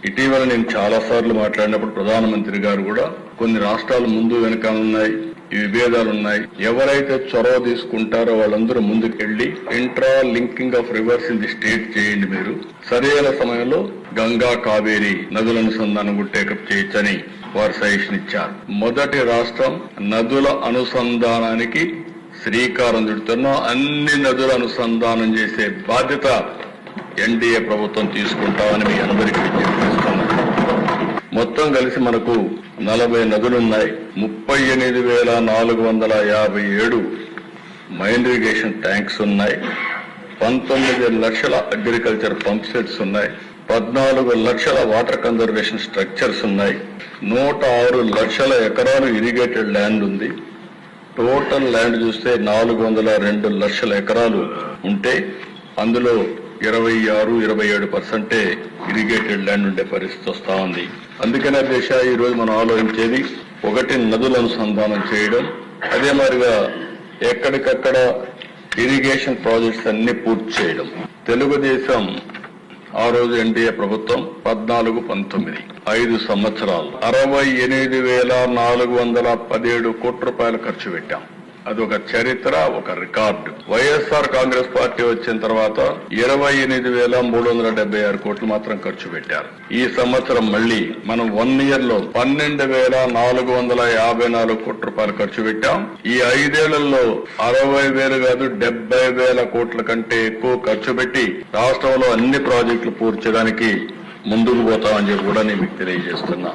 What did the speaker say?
ఇటీవల నేను చాలా సార్లు మాట్లాడినప్పుడు ప్రధానమంత్రి గారు కూడా కొన్ని రాష్ట్రాలు ముందు వెనుక ఉన్నాయి, ఈ విభేదాలు ఉన్నాయి, ఎవరైతే చొరవ తీసుకుంటారో వాళ్ళందరూ ముందుకెళ్లి intra linking of rivers in the state చేయండి, మీరు సరైన సమయంలో గంగా కావేరి నదుల అనుసంధానం కూడా టేకప్ చేయొచ్చని వారు సజెషన్ ఇచ్చారు. మొదటి రాష్ట్రం నదుల అనుసంధానానికి శ్రీకారం చుడుతున్నాం. అన్ని నదుల అనుసంధానం చేసే బాధ్యత ఎన్డీఏ ప్రభుత్వం తీసుకుంటామని మీ అందరికీ విజ్ఞప్తిస్తున్నాం. మొత్తం కలిసి మనకు 40 నదులున్నాయి. 38,457 మైన్ ఇరిగేషన్ ట్యాంక్స్ ఉన్నాయి. 19 లక్షల అగ్రికల్చర్ పంప్ సెట్స్ ఉన్నాయి. 14 లక్షల వాటర్ కన్జర్వేషన్ స్ట్రక్చర్స్ ఉన్నాయి. 106 లక్షల ఎకరాలు ఇరిగేటెడ్ ల్యాండ్ ఉంది. టోటల్ ల్యాండ్ చూస్తే 402 లక్షల ఎకరాలు ఉంటే అందులో 26-27% ఇరిగేటెడ్ ల్యాండ్ ఉండే పరిస్థితి వస్తా ఉంది. అందుకనే దేశ ఈ రోజు మనం ఆలోచించేది ఒకటి నదుల అనుసంధానం చేయడం, అదే మాదిరిగా ఎక్కడికక్కడ ఇరిగేషన్ ప్రాజెక్ట్స్ అన్ని పూర్తి చేయడం. తెలుగుదేశం ఆ రోజు ఎన్డీఏ ప్రభుత్వం 14-19 5 సంవత్సరాలు 68,417 కోట్ల రూపాయలు ఖర్చు పెట్టాం. అదొక చరిత్ర, ఒక రికార్డు. వైఎస్ఆర్ కాంగ్రెస్ పార్టీ వచ్చిన తర్వాత 28,376 కోట్లు మాత్రం ఖర్చు పెట్టారు. ఈ సంవత్సరం మళ్లీ మనం 1 ఇయర్ లో 12,454 కోట్ల రూపాయలు ఖర్చు పెట్టాం. ఈ 5 ఏళ్లలో 60,000 కాదు 70,000 కోట్ల కంటే ఎక్కువ ఖర్చు పెట్టి రాష్ట్రంలో అన్ని ప్రాజెక్టులు పూర్తి చేయడానికి ముందుకు పోతామని చెప్పి కూడా నేను మీకు తెలియజేస్తున్నా.